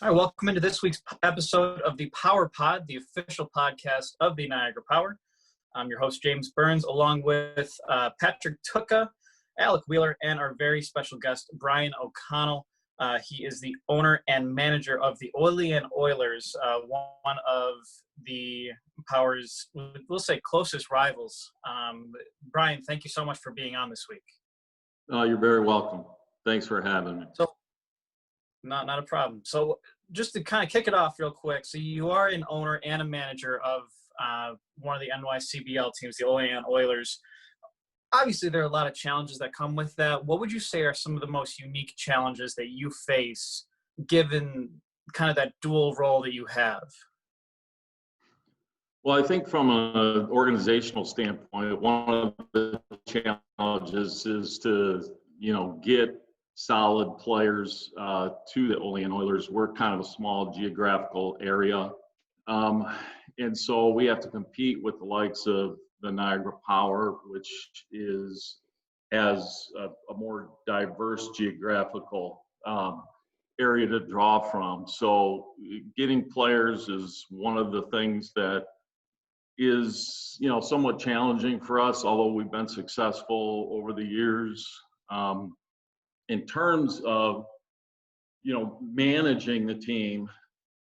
All right, welcome into this week's episode of the Power Pod, the official podcast of the Niagara Power. I'm your host, James Burns, along with Patrick Tucka, Alec Wheeler, and our very special guest, Brian O'Connell. He is the owner and manager of the Olean Oilers, one of the Power's, we'll say, closest rivals. Brian, thank you so much for being on this week. You're very welcome. Thanks for having me. So, not a problem. So just to kind of kick it off real quick, so you are an owner and a manager of one of the NYCBL teams, the Olean Oilers. Obviously, there are a lot of challenges that come with that. What would you say are some of the most unique challenges that you face, given kind of that dual role that you have? Well, I think from an organizational standpoint, one of the challenges is to, get solid players to the Olean Oilers. We're kind of a small geographical area. And so we have to compete with the likes of the Niagara Power, which has a more diverse geographical area to draw from. So getting players is one of the things that is, somewhat challenging for us, although we've been successful over the years. In terms of, managing the team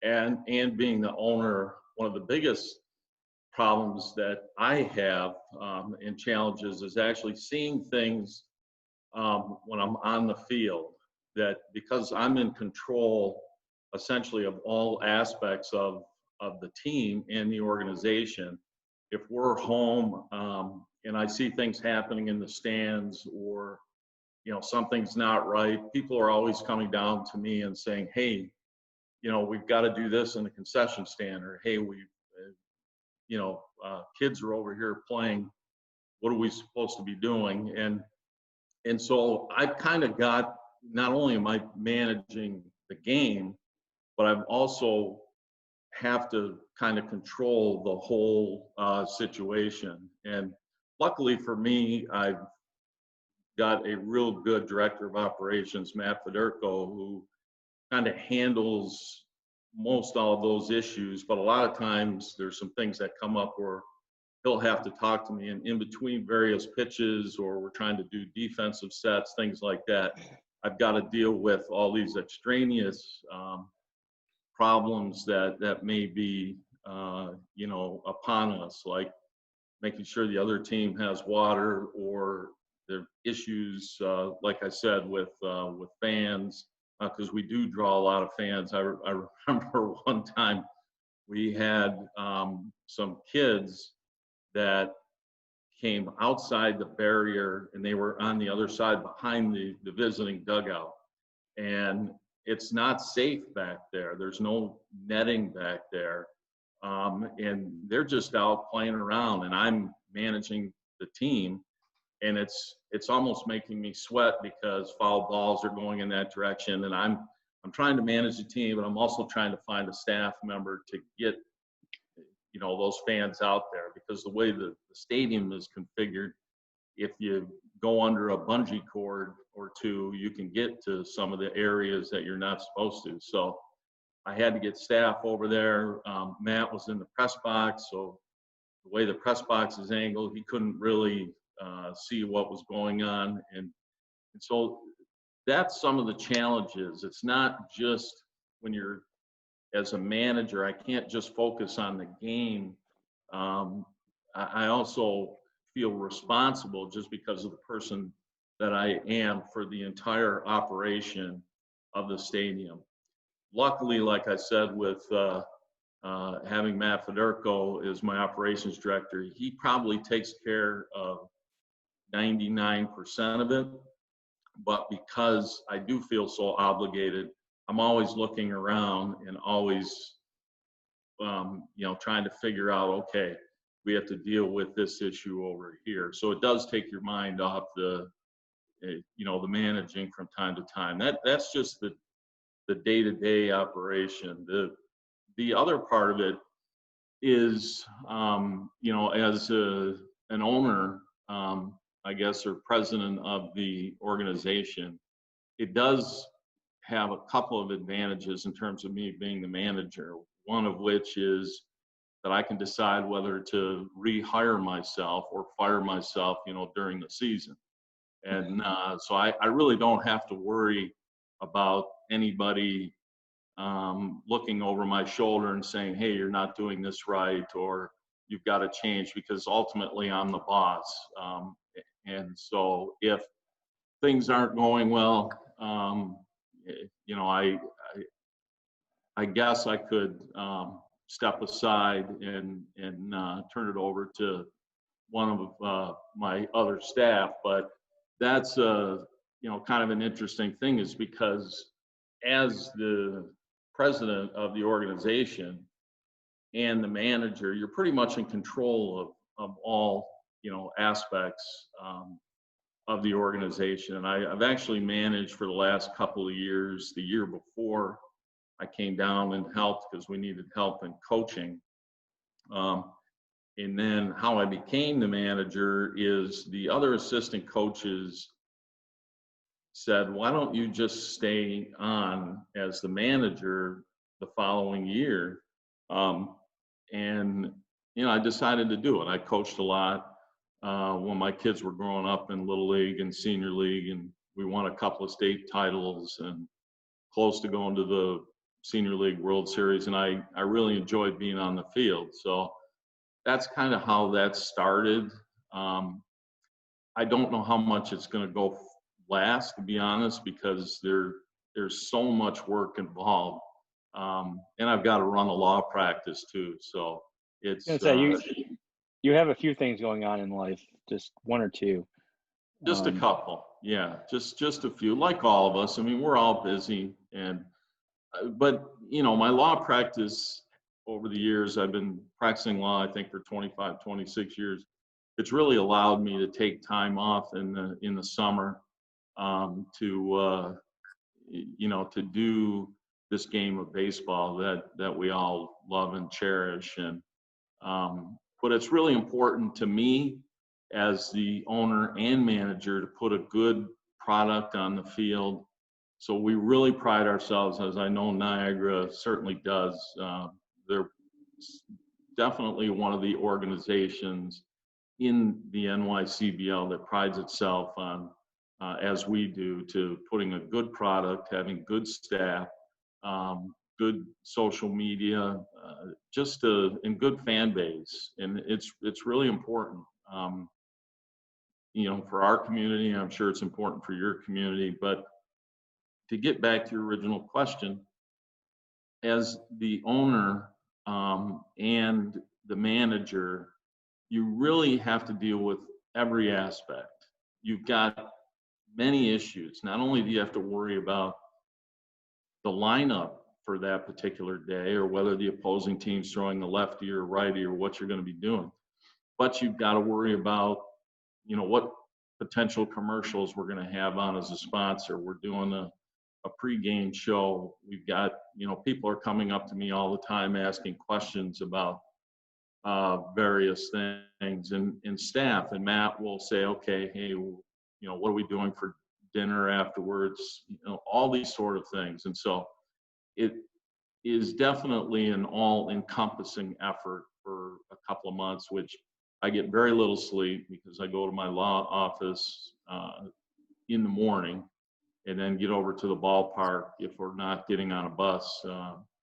and being the owner, one of the biggest problems that I have and challenges is actually seeing things when I'm on the field, that because I'm in control essentially of all aspects of the team and the organization. If we're home and I see things happening in the stands, or something's not right, people are always coming down to me and saying, hey, we've got to do this in the concession stand, or hey, kids are over here playing, what are we supposed to be doing? And so I've kind of got, not only am I managing the game, but I've also have to kind of control the whole situation. And luckily for me, I've got a real good director of operations, Matt Federko, who kind of handles most all of those issues. But a lot of times there's some things that come up where he'll have to talk to me, and in between various pitches, or we're trying to do defensive sets, things like that, I've got to deal with all these extraneous problems that may be, upon us, like making sure the other team has water, or the issues, like I said, with fans, because we do draw a lot of fans. I remember one time we had some kids that came outside the barrier, and they were on the other side behind the visiting dugout. And it's not safe back there. There's no netting back there. And they're just out playing around, and I'm managing the team. And it's almost making me sweat, because foul balls are going in that direction. And I'm trying to manage the team, but I'm also trying to find a staff member to get, those fans out there, because the way the stadium is configured, if you go under a bungee cord or two, you can get to some of the areas that you're not supposed to. So I had to get staff over there. Matt was in the press box, so the way the press box is angled, he couldn't really see what was going on. And so that's some of the challenges. It's not just when you're, as a manager, I can't just focus on the game. I also feel responsible, just because of the person that I am, for the entire operation of the stadium. Luckily, like I said, with having Matt Federko as my operations director, he probably takes care of 99% of it. But because I do feel so obligated, I'm always looking around and always, trying to figure out, okay, we have to deal with this issue over here. So it does take your mind off the managing from time to time. That's just the day-to-day operation. The other part of it is, as an owner, I guess, or president of the organization, it does have a couple of advantages in terms of me being the manager. One of which is that I can decide whether to rehire myself or fire myself, during the season. And so I really don't have to worry about anybody looking over my shoulder and saying, hey, you're not doing this right, or you've got to change, because ultimately I'm the boss. And so if things aren't going well, I guess I could step aside and turn it over to one of my other staff. But that's kind of an interesting thing, is because as the president of the organization and the manager, you're pretty much in control of all aspects of the organization. And I've actually managed for the last couple of years. The year before, I came down and helped because we needed help in coaching. And then how I became the manager is the other assistant coaches said, why don't you just stay on as the manager the following year? And I decided to do it. I coached a lot when my kids were growing up in Little League and Senior League, and we won a couple of state titles and close to going to the Senior League World Series, and I really enjoyed being on the field. So that's kind of how that started. I don't know how much it's going to go last, to be honest, because there's so much work involved. And I've got to run a law practice too. So it's you have a few things going on in life, just one or two. Just a couple. Yeah, just a few, like all of us. I mean, we're all busy, but my law practice over the years, I've been practicing law, I think, for 25, 26 years. It's really allowed me to take time off in the summer to do this game of baseball that we all love and cherish. And but it's really important to me as the owner and manager to put a good product on the field. So we really pride ourselves, as I know Niagara certainly does. They're definitely one of the organizations in the NYCBL that prides itself on, as we do, to putting a good product, having good staff, good social media, and good fan base. And it's really important, for our community. I'm sure it's important for your community. But to get back to your original question, as the owner and the manager, you really have to deal with every aspect. You've got many issues. Not only do you have to worry about the lineup for that particular day, or whether the opposing team's throwing the lefty or righty, or what you're going to be doing, but you've got to worry about, what potential commercials we're going to have on as a sponsor. We're doing a pregame show. We've got, people are coming up to me all the time asking questions about various things, and staff and Matt will say, okay, hey, what are we doing for dinner afterwards? All these sort of things. And so it is definitely an all-encompassing effort for a couple of months, which I get very little sleep because I go to my law office in the morning and then get over to the ballpark if we're not getting on a bus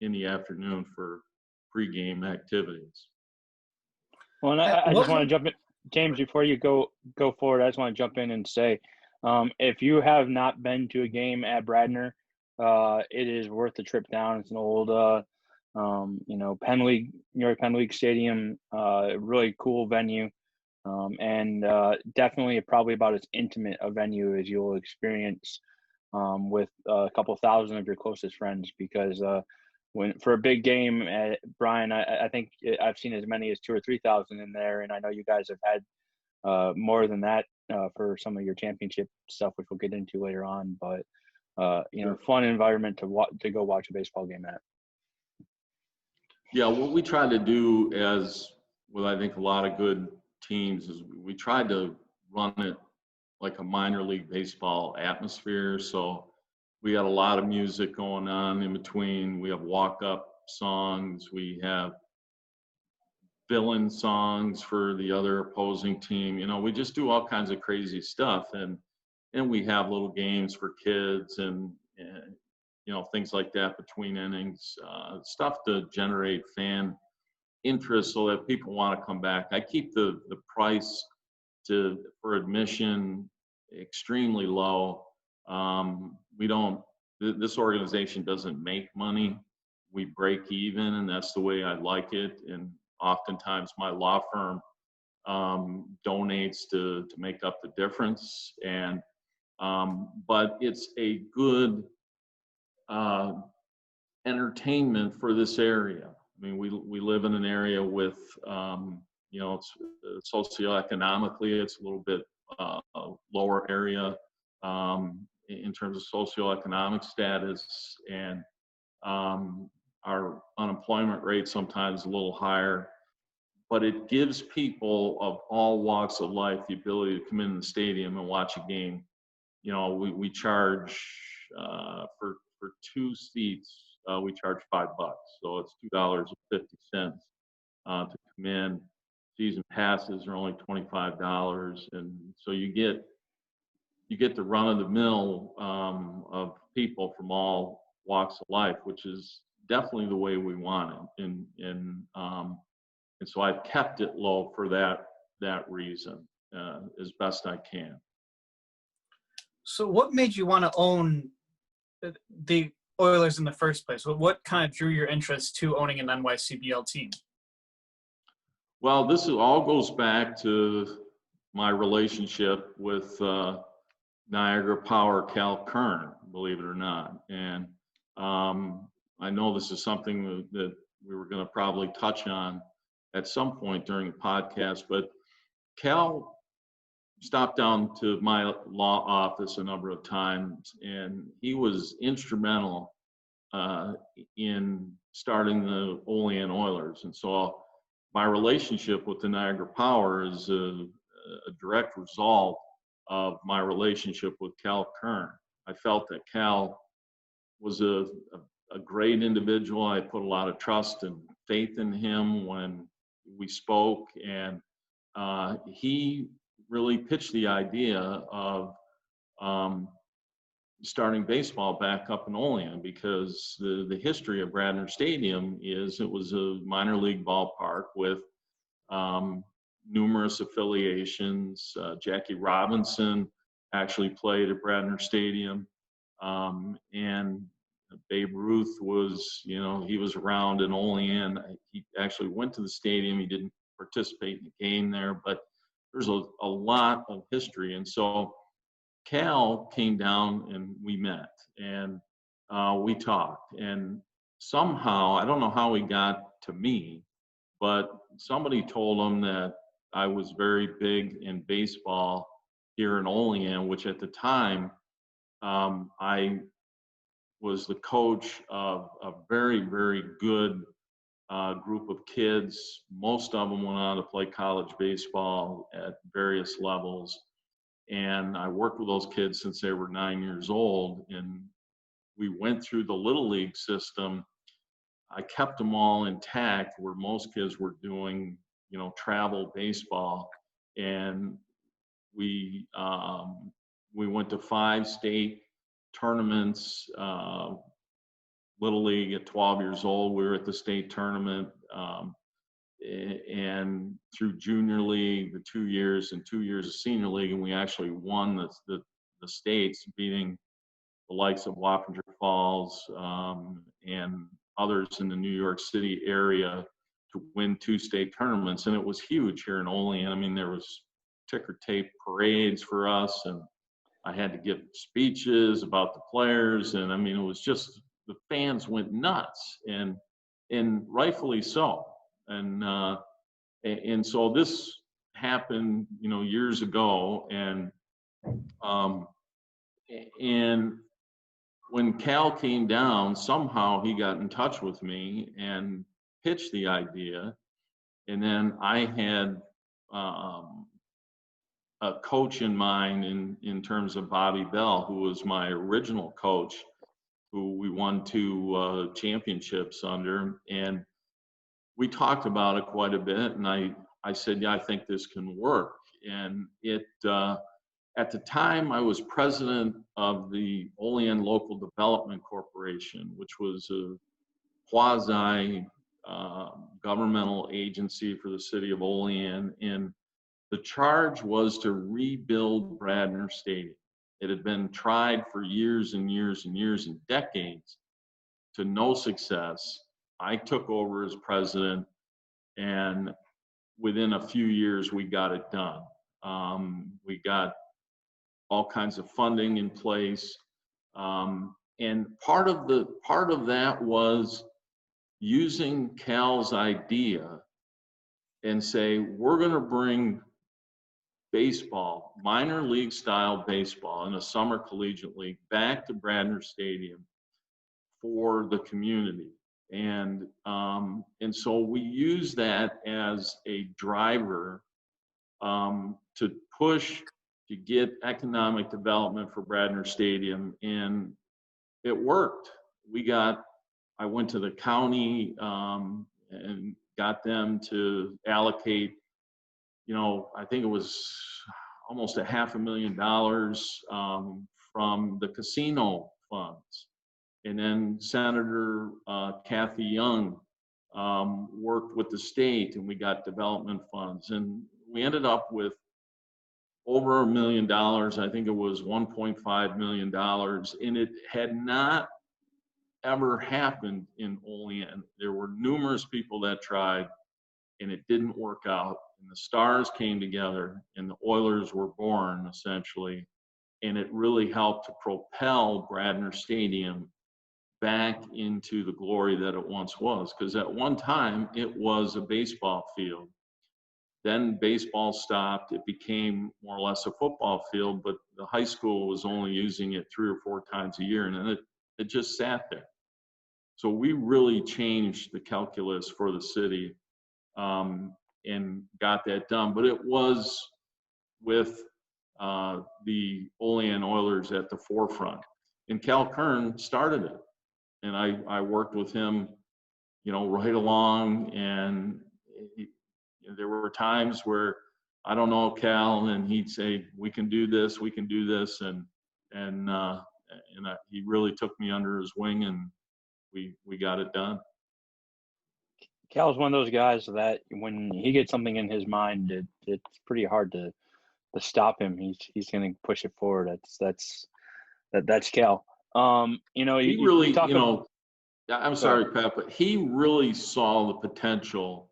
in the afternoon for pregame activities. Well, and I just want to jump in, James, before you go forward. I just want to jump in and say, if you have not been to a game at Bradner, it is worth the trip down. It's an old, Penn League, New York Penn League Stadium, really cool venue, and definitely probably about as intimate a venue as you'll experience with a couple thousand of your closest friends, because for a big game, Brian, I think I've seen as many as 2,000 or 3,000 in there, and I know you guys have had more than that for some of your championship stuff, which we'll get into later on. But fun environment to go watch a baseball game at. Yeah, what we try to do, as with I think a lot of good teams, is we try to run it like a minor league baseball atmosphere. So we got a lot of music going on in between. We have walk-up songs. We have villain songs for the other opposing team. You know, we just do all kinds of crazy stuff, and we have little games for kids and you know, things like that between innings, stuff to generate fan interest so that people want to come back. I keep the price for admission extremely low. We don't. This organization doesn't make money. We break even, and that's the way I like it. And oftentimes, my law firm donates to make up the difference. And but it's a good entertainment for this area. I mean, we live in an area with, you know, it's socioeconomically, it's a little bit a lower area in terms of socioeconomic status, and our unemployment rate sometimes a little higher. But it gives people of all walks of life the ability to come in the stadium and watch a game. You know, we charge for 2 seats. We charge $5, so it's $2.50 to come in. Season passes are only $25, and so you get the run of the mill of people from all walks of life, which is definitely the way we want it. And so I've kept it low for that reason as best I can. So what made you want to own the Oilers in the first place? What kind of drew your interest to owning an NYCBL team? Well, this all goes back to my relationship with Niagara Power Cal Kern, believe it or not. And I know this is something that we were going to probably touch on at some point during the podcast, but Cal stopped down to my law office a number of times, and he was instrumental in starting the Olean Oilers. And so my relationship with the Niagara Power is a direct result of my relationship with Cal Kern. I felt that Cal was a great individual. I put a lot of trust and faith in him when we spoke, and he really pitched the idea of starting baseball back up in Olean, because the history of Bradner Stadium is it was a minor league ballpark with numerous affiliations. Jackie Robinson actually played at Bradner Stadium, and Babe Ruth was, you know, he was around in Olean. He actually went to the stadium. He didn't participate in the game there, but there's a lot of history. And so Cal came down and we met, and we talked, and somehow, I don't know how he got to me, but somebody told him that I was very big in baseball here in Olean, which at the time, I was the coach of a very, very good group of kids. Most of them went on to play college baseball at various levels. And I worked with those kids since they were 9 years old. And we went through the Little League system. I kept them all intact, where most kids were doing, you know, travel baseball. And we went to 5 state tournaments. Little League at 12 years old, we were at the state tournament, and through junior league, the 2 years, and 2 years of senior league, and we actually won the states, beating the likes of Wappinger Falls and others in the New York City area to win 2 state tournaments. And it was huge here in Olean. I mean, there was ticker tape parades for us, and I had to give speeches about the players, and I mean, it was just, the fans went nuts, and rightfully so. And so this happened, you know, years ago, and when Cal came down, somehow he got in touch with me and pitched the idea, and then I had a coach in mind in terms of Bobby Bell, who was my original coach who we won 2 championships under. And we talked about it quite a bit. And I said, yeah, I think this can work. And at the time, I was president of the Olean Local Development Corporation, which was a quasi governmental agency for the city of Olean. And the charge was to rebuild Bradner Stadium. It had been tried for years and years and years and decades to no success. I took over as president, and within a few years, we got it done. We got all kinds of funding in place. And part of that was using Cal's idea and say, we're going to bring baseball, minor league style baseball in a summer collegiate league back to Bradner Stadium for the community. And so we use that as a driver to push to get economic development for Bradner Stadium, and it worked. I went to the county and got them to allocate, I think it was almost $500,000 from the casino funds. And then Senator Kathy Young worked with the state, and we got development funds. And we ended up with over $1 million. I think it was $1.5 million. And it had not ever happened in Olean. There were numerous people that tried, and it didn't work out. And the stars came together, and the Oilers were born, essentially. And it really helped to propel Bradner Stadium back into the glory that it once was. Because at one time, it was a baseball field. Then baseball stopped. It became more or less a football field, but the high school was only using it 3 or 4 times a year, and then it just sat there. So we really changed the calculus for the city and got that done. But it was with the Olean Oilers at the forefront. And Cal Kern started it. And I worked with him, right along. And there were times where, I don't know, Cal, and he'd say, we can do this, we can do this. And he really took me under his wing, and we got it done. Cal's one of those guys that when he gets something in his mind, it's pretty hard to stop him. He's going to push it forward. That's Cal. He really, I'm sorry, Pat, but he really saw the potential.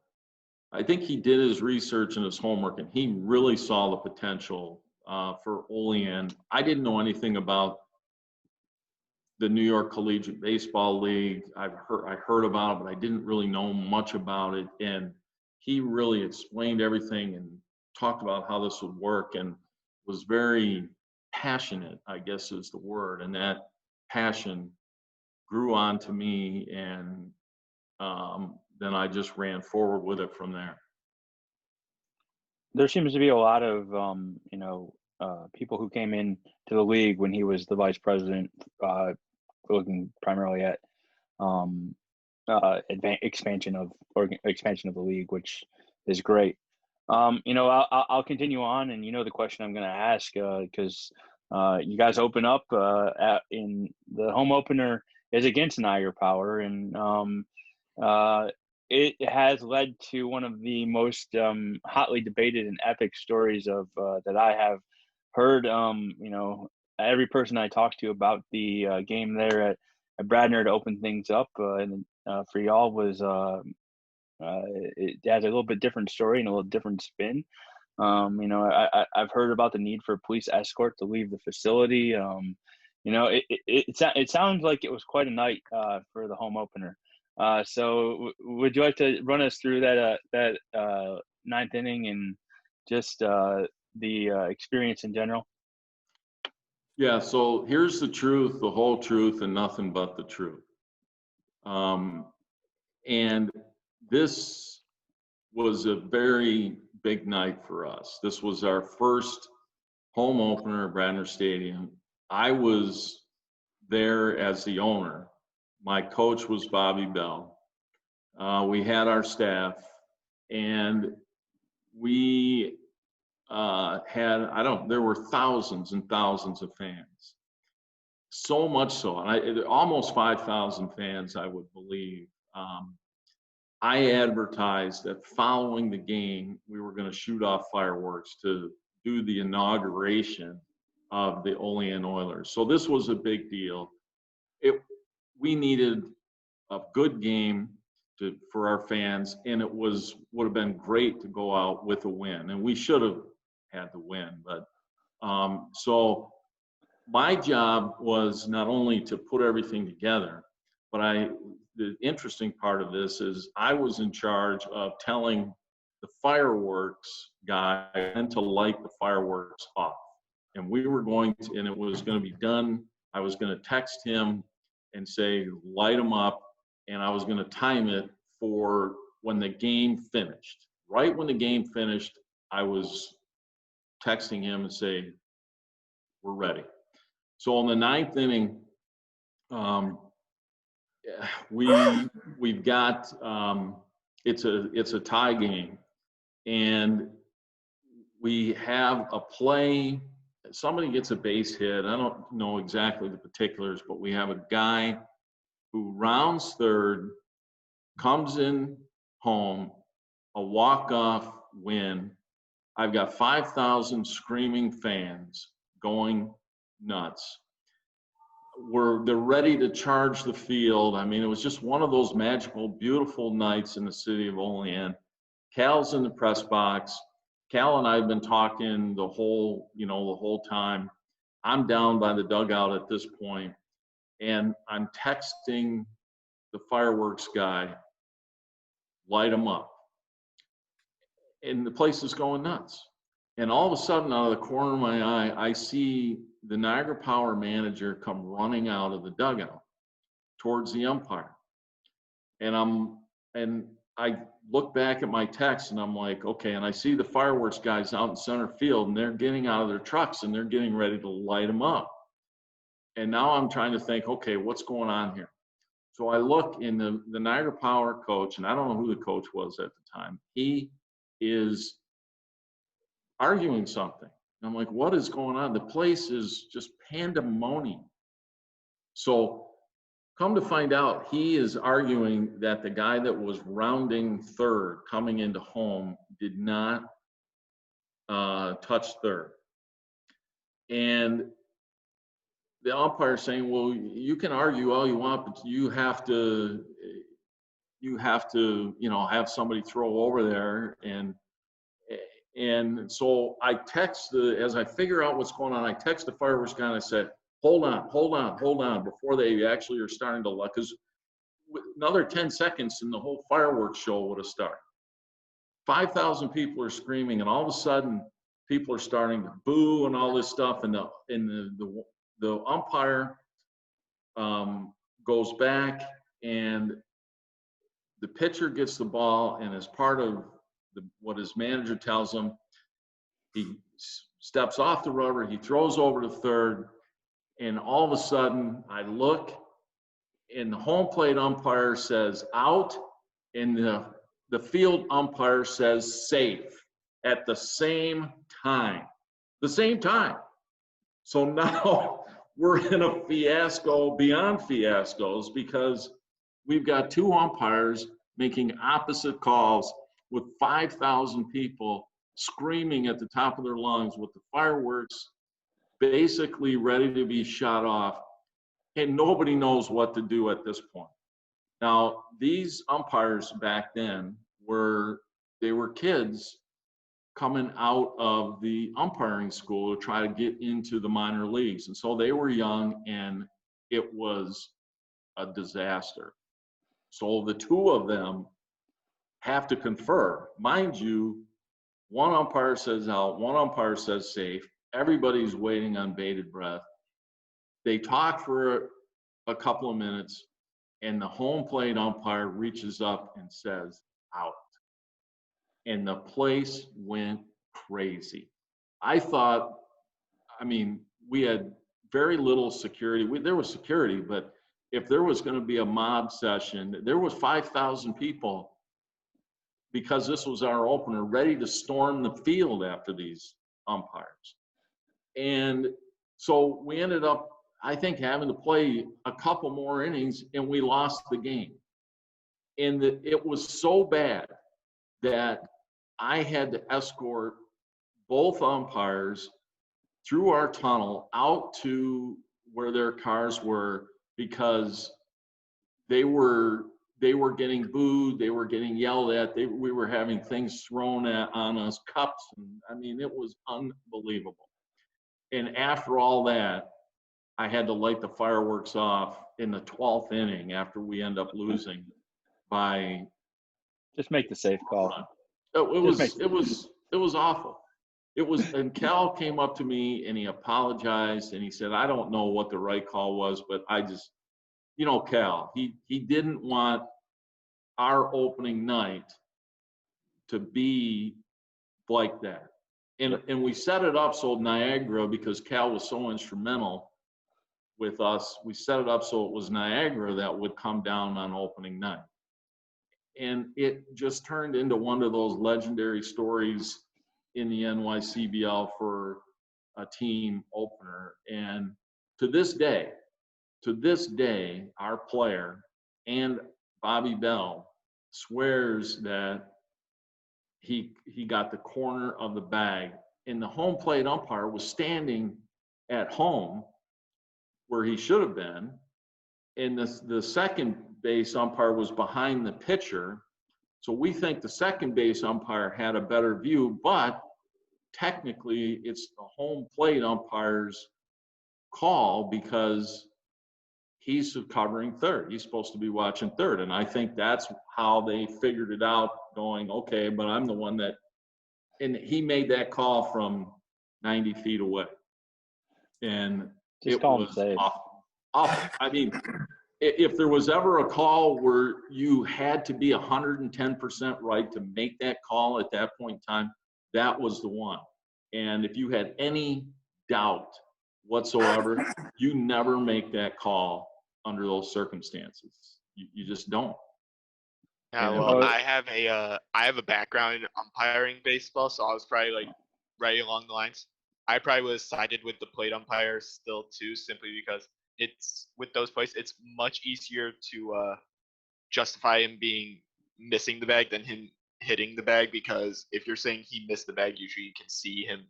I think he did his research and his homework, and he really saw the potential for Olean. I didn't know anything about the New York Collegiate Baseball League. I heard about it, but I didn't really know much about it. And he really explained everything and talked about how this would work, and was very passionate, I guess is the word. And that passion grew on to me, and then I just ran forward with it from there. There seems to be a lot of people who came in to the league when he was the vice president, looking primarily at expansion of the league, which is great. I'll continue on, and the question I'm going to ask, because you guys open up in the home opener is against Niagara Power, and it has led to one of the most hotly debated and epic stories of that I have heard. Every person I talked to about the game there at Bradner to open things up, and for y'all was it has a little bit different story and a little different spin. I've heard about the need for a police escort to leave the facility. It sounds like it was quite a night for the home opener. So would you like to run us through that ninth inning and just the experience in general? Yeah, so here's the truth, the whole truth, and nothing but the truth. And this was a very big night for us. This was our first home opener at Bradner Stadium. I was there as the owner. My coach was Bobby Bell. We had our staff, and we there were thousands and thousands of fans. So much so, and almost 5,000 fans, I would believe. I advertised that following the game, we were going to shoot off fireworks to do the inauguration of the Olean Oilers. So this was a big deal. We needed a good game for our fans, and it would have been great to go out with a win, and we should have had the win. But so my job was not only to put everything together, but the interesting part of this is I was in charge of telling the fireworks guy when to light the fireworks off. And we were going to, and it was going to be done. I was going to text him and say, light them up. And I was going to time it for when the game finished. Right when the game finished, I was texting him and say, we're ready. So in the ninth inning, we've got it's a tie game, and we have a play. Somebody gets a base hit. I don't know exactly the particulars, but we have a guy who rounds third, comes in home, a walk-off win. I've got 5,000 screaming fans going nuts. They're ready to charge the field. I mean, it was just one of those magical, beautiful nights in the city of Olean. Cal's in the press box. Cal and I have been talking the whole time. I'm down by the dugout at this point, and I'm texting the fireworks guy, light them up. And the place is going nuts. And all of a sudden, out of the corner of my eye, I see the Niagara Power manager come running out of the dugout towards the umpire. And I look back at my text, and I'm like, okay, and I see the fireworks guys out in center field, and they're getting out of their trucks, and they're getting ready to light them up. And now I'm trying to think, okay, what's going on here? So I look in the Niagara Power coach, and I don't know who the coach was at the time. He is arguing something. And I'm like, what is going on? The place is just pandemonium. So come to find out, he is arguing that the guy that was rounding third coming into home did not touch third. And the umpire saying, well, you can argue all you want, but you have to have somebody throw over there. And so I text as I figure out what's going on, I text the fireworks guy and I said, hold on, before they actually are starting to look, because another 10 seconds and the whole fireworks show would have started. 5,000 people are screaming, and all of a sudden people are starting to boo and all this stuff, and the umpire goes back, and the pitcher gets the ball, and as part of what his manager tells him, he steps off the rubber, he throws over to third, and all of a sudden I look, and the home plate umpire says out, and the field umpire says safe at the same time. So now we're in a fiasco beyond fiascos, because we've got two umpires making opposite calls with 5,000 people screaming at the top of their lungs with the fireworks basically ready to be shot off, and nobody knows what to do at this point. Now, these umpires back then were kids coming out of the umpiring school to try to get into the minor leagues, and so they were young, and it was a disaster. So the two of them have to confer. Mind you, one umpire says out, one umpire says safe. Everybody's waiting on bated breath. They talk for a couple of minutes, and the home plate umpire reaches up and says out. And the place went crazy. I thought, we had very little security. There was security, but if there was going to be a mob session, there was 5,000 people, because this was our opener, ready to storm the field after these umpires. And so we ended up, I think, having to play a couple more innings, and we lost the game. And it was so bad that I had to escort both umpires through our tunnel out to where their cars were, because they were getting booed, they were getting yelled at, we were having things thrown on us, cups, and I mean, it was unbelievable. And after all that, I had to light the fireworks off in the 12th inning after we end up losing by. Just make the safe call. It was awful. And Cal came up to me and he apologized and he said, I don't know what the right call was, but I just, Cal, he didn't want our opening night to be like that. And we set it up so Niagara, because Cal was so instrumental with us, we set it up so it was Niagara that would come down on opening night. And it just turned into one of those legendary stories in the NYCBL for a team opener. And to this day, our player and Bobby Bell swears that he got the corner of the bag, and the home plate umpire was standing at home where he should have been, and the second base umpire was behind the pitcher. So we think the second base umpire had a better view, but technically it's the home plate umpire's call because he's covering third. He's supposed to be watching third. And I think that's how they figured it out, going, okay, but I'm the one that, and he made that call from 90 feet away. And just it was awful. I mean, if there was ever a call where you had to be 110% right to make that call at that point in time, that was the one. And if you had any doubt whatsoever, you never make that call under those circumstances. You just don't. Yeah, well, I have a background in umpiring baseball, so I was probably like right along the lines. I probably would have sided with the plate umpire still too, simply because it's with those plays, it's much easier to justify him missing the bag than him hitting the bag, because if you're saying he missed the bag, usually you can see him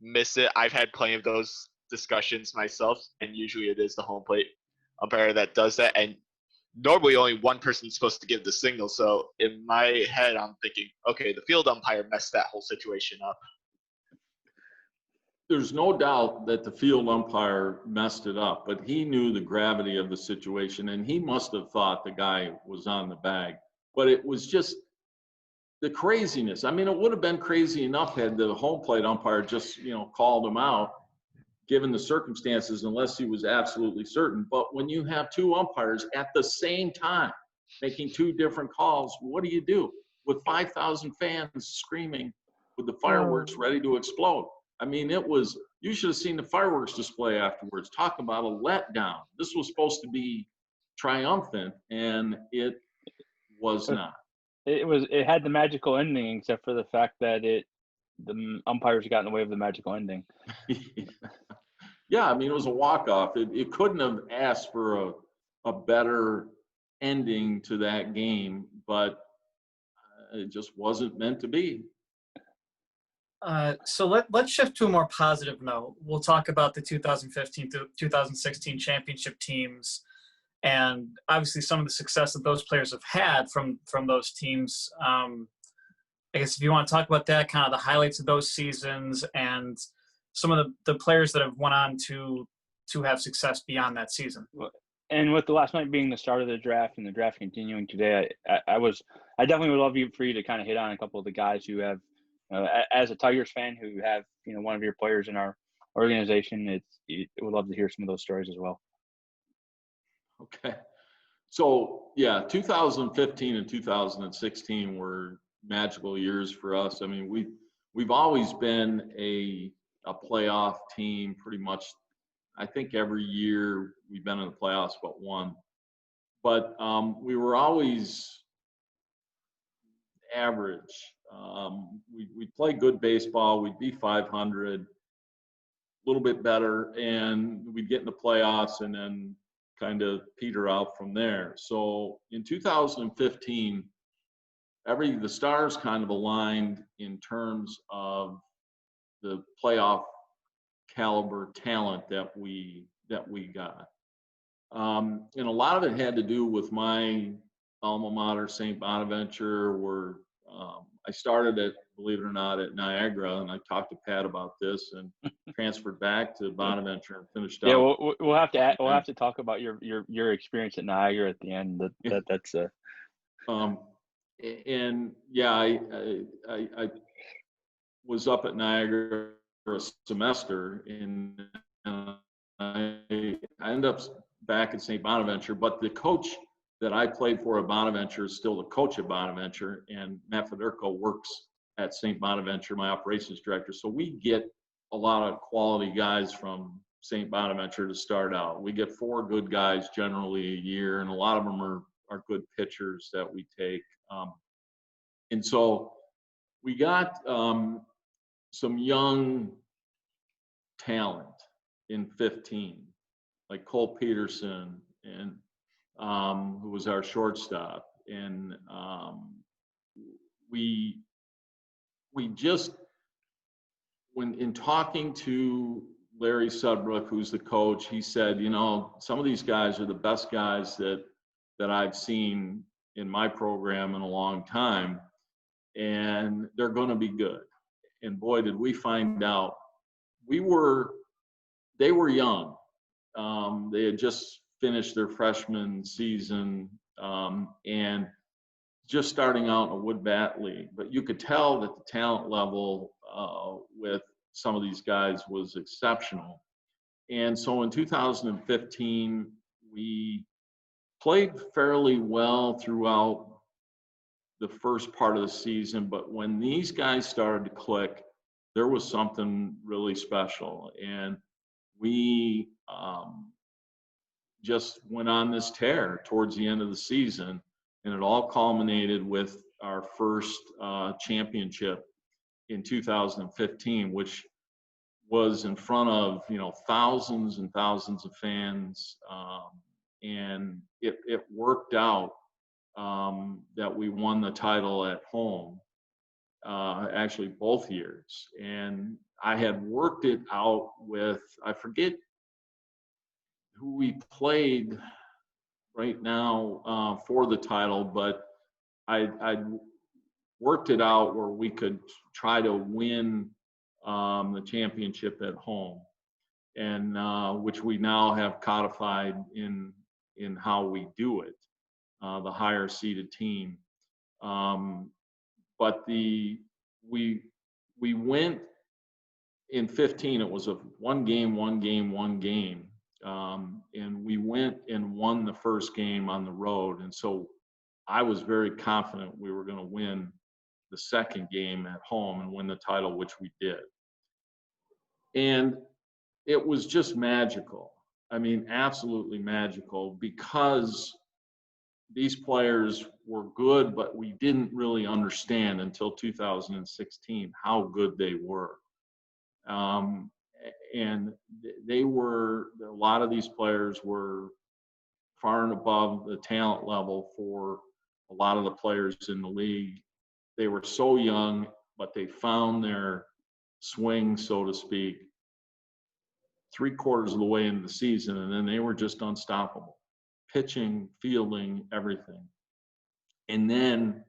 miss it. I've had plenty of those discussions myself, and usually it is the home plate umpire that does that, and normally only one person's supposed to give the signal. So in my head, I'm thinking, okay, the field umpire messed that whole situation up. There's no doubt that the field umpire messed it up, but he knew the gravity of the situation, and he must have thought the guy was on the bag. But it was just the craziness. I mean, it would have been crazy enough had the home plate umpire just, called him out, given the circumstances, unless he was absolutely certain. But when you have two umpires at the same time making two different calls, what do you do with 5,000 fans screaming with the fireworks ready to explode? I mean, you should have seen the fireworks display afterwards. Talk about a letdown. This was supposed to be triumphant, and it was not. It had the magical ending, except for the fact that the umpires got in the way of the magical ending. Yeah, I mean, it was a walk-off. It couldn't have asked for a better ending to that game, but it just wasn't meant to be. So let's shift to a more positive note. We'll talk about the 2015 to 2016 championship teams, and obviously some of the success that those players have had from those teams. I guess if you want to talk about that, kind of the highlights of those seasons and some of the players that have went on to have success beyond that season. And with the last night being the start of the draft and the draft continuing today, I definitely would love for you to kind of hit on a couple of the guys who have, as a Tigers fan who have, one of your players in our organization, would love to hear some of those stories as well. Okay. So, yeah, 2015 and 2016 were magical years for us. I mean, we've always been a playoff team pretty much I think every year we've been in the playoffs but one. But we were always average. We'd play good baseball. We'd be 500, a little bit better, and we'd get in the playoffs and then kind of peter out from there. So in 2015, the stars kind of aligned in terms of the playoff caliber talent that we got. And a lot of it had to do with my alma mater, St. Bonaventure, where I started at, believe it or not, at Niagara, and I talked to Pat about this and transferred back to Bonaventure and finished Yeah, out. we'll have to talk about your experience at Niagara at the end. That's and yeah, I was up at Niagara for a semester, and I ended up back at St. Bonaventure, but the coach that I played for at Bonaventure is still the coach at Bonaventure, and Matt Federico works at St. Bonaventure, my operations director. So we get a lot of quality guys from St. Bonaventure to start out. We get 4 good guys generally a year, and a lot of them are good pitchers that we take. And so we got some young talent in 15, like Cole Peterson, and who was our shortstop. And we just, when in talking to Larry Sudbrook, who's the coach, he said, you know, some of these guys are the best guys that I've seen in my program in a long time, and they're going to be good. And boy, did we find out. They were young. They had just finished their freshman season and just starting out in a wood bat league. But you could tell that the talent level with some of these guys was exceptional. And so in 2015, we played fairly well throughout the first part of the season, but when these guys started to click, there was something really special. And we just went on this tear towards the end of the season, and it all culminated with our first championship in 2015, which was in front of, you know, thousands and thousands of fans, and it worked out that we won the title at home, actually both years. And I had worked it out with, I forget who we played right now for the title, but I'd worked it out where we could try to win the championship at home, and which we now have codified in how we do it, the higher seeded team. But we went in 15. It was a one game, and we went and won the first game on the road. And so I was very confident we were going to win the second game at home and win the title, which we did. And it was just magical. I mean, absolutely magical, because these players were good, but we didn't really understand until 2016 how good they were. And they were, a lot of these players were far and above the talent level for a lot of the players in the league. They were so young, but they found their swing, so to speak, 3/4 of the way into the season, and then they were just unstoppable. Pitching, fielding, everything. And then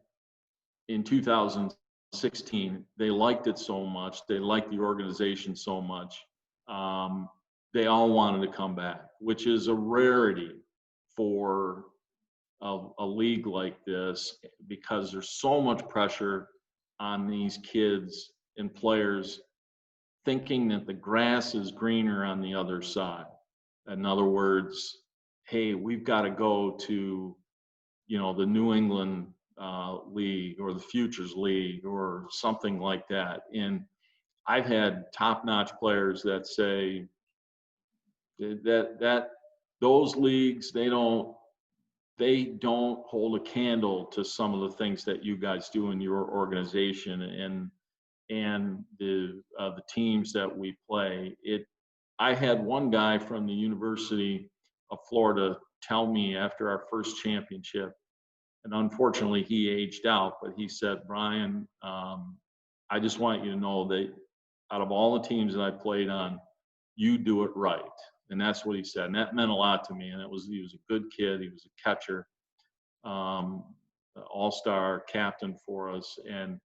in 2016, they liked it so much, they liked the organization so much, they all wanted to come back, which is a rarity for a league like this, because there's so much pressure on these kids and players thinking that the grass is greener on the other side. In other words, hey, we've got to go to, you know, the New England League or the Futures League or something like that. And I've had top-notch players that say, Those leagues, they don't hold a candle to some of the things that you guys do in your organization and the teams that we play. I had one guy from the University of Florida tell me after our first championship, and unfortunately he aged out, but he said, "Brian, I just want you to know that out of all the teams that I played on, you do it right." And that's what he said. And that meant a lot to me. And he was a good kid. He was a catcher, all-star captain for us. And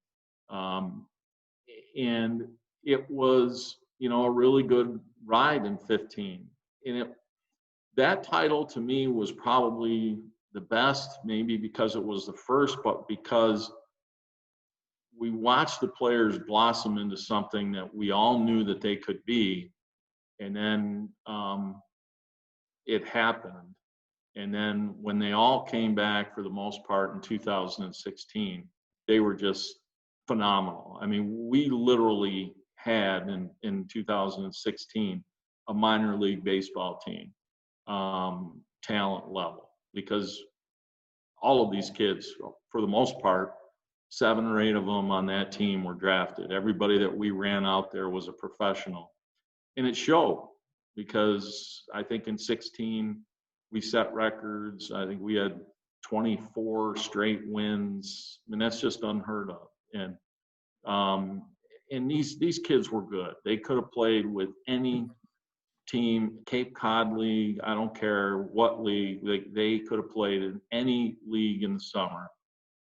it was, a really good ride in 15. And that title to me was probably the best, maybe because it was the first, but because we watched the players blossom into something that we all knew that they could be. And then it happened. And then when they all came back for the most part in 2016, they were just phenomenal. I mean, we literally had in 2016 a minor league baseball team, talent level, because all of these kids, for the most part, 7 or 8 of them on that team were drafted. Everybody that we ran out there was a professional. And it showed, because I think in 16 we set records. I think we had 24 straight wins. I mean, that's just unheard of. And these kids were good. They could have played with any team, Cape Cod League, I don't care what league. They could have played in any league in the summer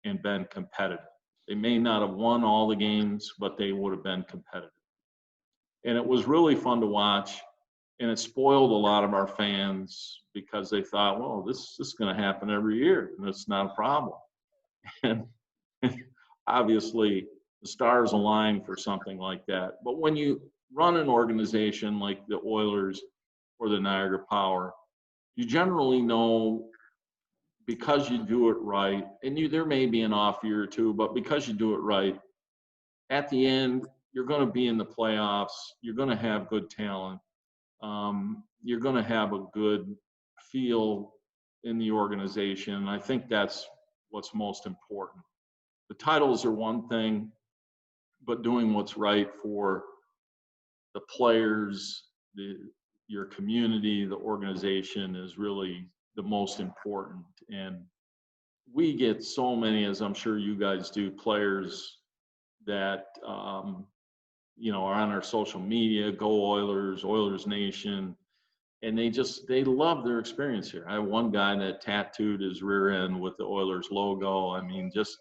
and been competitive. They may not have won all the games, but they would have been competitive. And it was really fun to watch, and it spoiled a lot of our fans because they thought, well, this is going to happen every year, and it's not a problem. And obviously, the stars align for something like that. But when you run an organization like the Oilers or the Niagara Power, you generally know, because you do it right, and there may be an off year or two, but because you do it right, at the end, you're going to be in the playoffs. You're going to have good talent. You're going to have a good feel in the organization. And I think that's what's most important. The titles are one thing, but doing what's right for the players, your community, the organization is really the most important. And we get so many, as I'm sure you guys do, players that are on our social media, Go Oilers, Oilers Nation, and they love their experience here. I have one guy that tattooed his rear end with the Oilers logo. I mean, just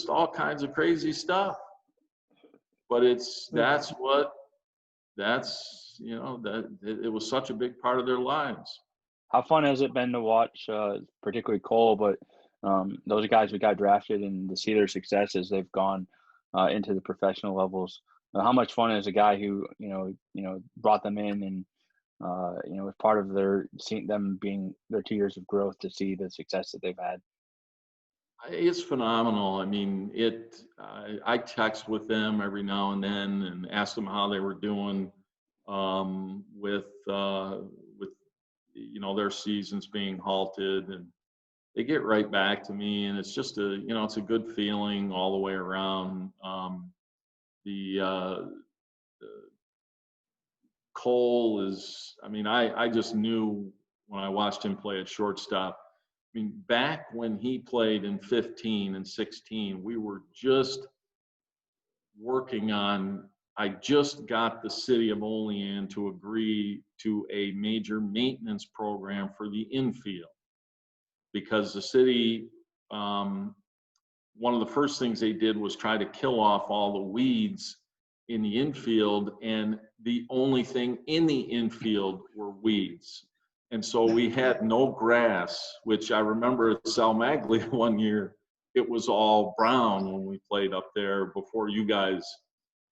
all kinds of crazy stuff. But it was such a big part of their lives. How fun has it been to watch, particularly Cole, but those guys who got drafted, and to see their success as they've gone into the professional levels? How much fun is a guy who brought them in and was part of them being their 2 years of growth, to see the success that they've had? It's phenomenal. I mean, I text with them every now and then and ask them how they were doing with their seasons being halted, and they get right back to me, and it's just it's a good feeling all the way around. Cole is, I just knew when I watched him play at shortstop. I mean, back when he played in 15 and 16, we were just working on, I just got the city of Olean to agree to a major maintenance program for the infield, because the city, one of the first things they did was try to kill off all the weeds in the infield, and the only thing in the infield were weeds. And so we had no grass, which I remember at Sal Maglia one year, it was all brown when we played up there before you guys,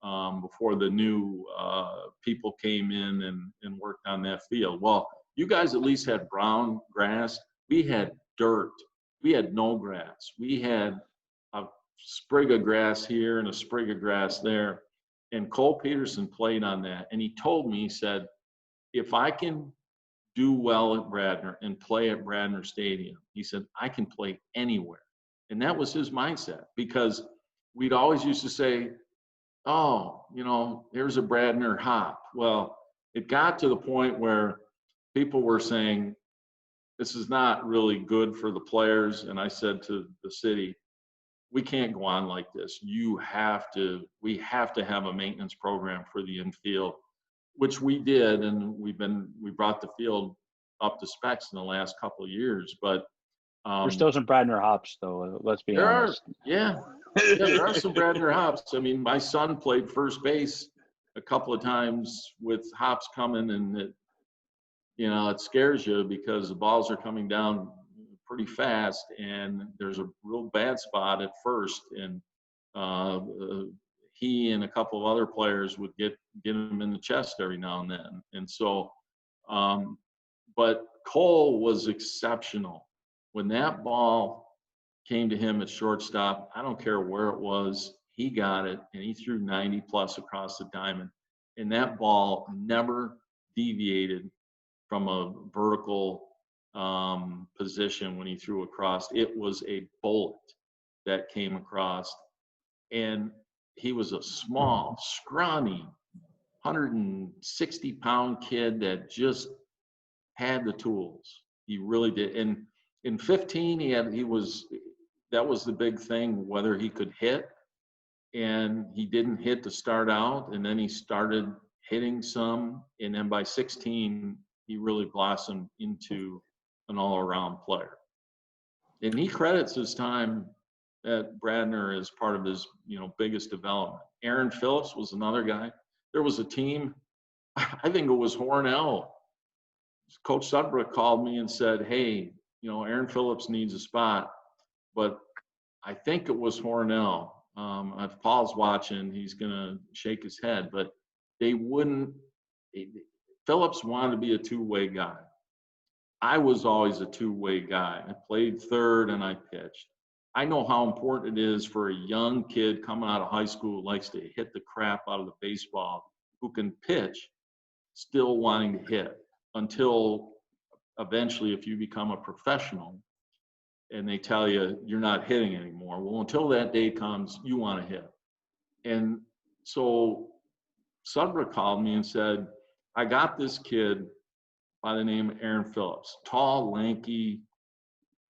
before the new people came in and worked on that field. Well, you guys at least had brown grass. We had dirt. We had no grass. We had a sprig of grass here and a sprig of grass there. And Cole Peterson played on that. And he told me, he said, if I can do well at Bradner and play at Bradner Stadium. He said, I can play anywhere. And that was his mindset, because we'd always used to say, oh, there's a Bradner hop. Well, it got to the point where people were saying, this is not really good for the players. And I said to the city, we can't go on like this. We have to have a maintenance program for the infield, which we did. And we brought the field up to specs in the last couple of years, but there's still some Bradner hops though. Let's be honest. There are some Bradner hops. I mean, my son played first base a couple of times with hops coming, and it scares you because the balls are coming down pretty fast, and there's a real bad spot at first, and he and a couple of other players would get him in the chest every now and then. And so, but Cole was exceptional. When that ball came to him at shortstop, I don't care where it was, he got it, and he threw 90 plus across the diamond. And that ball never deviated from a vertical position when he threw across. It was a bullet that came across. And he was a small, scrawny, 160-pound kid that just had the tools. He really did. And in 15, that was the big thing, whether he could hit. And he didn't hit to start out, and then he started hitting some. And then by 16, he really blossomed into an all-around player. And he credits his time at Bradner as part of his, biggest development. Aaron Phillips was another guy. There was a team, I think it was Hornell. Coach Sudbrook called me and said, hey, Aaron Phillips needs a spot, but I think it was Hornell. If Paul's watching, he's going to shake his head, but Phillips wanted to be a two-way guy. I was always a two-way guy. I played third and I pitched. I know how important it is for a young kid coming out of high school who likes to hit the crap out of the baseball, who can pitch, still wanting to hit, until eventually if you become a professional and they tell you you're not hitting anymore. Well, until that day comes, you want to hit. And so Sudbrook called me and said, I got this kid by the name of Aaron Phillips, tall, lanky.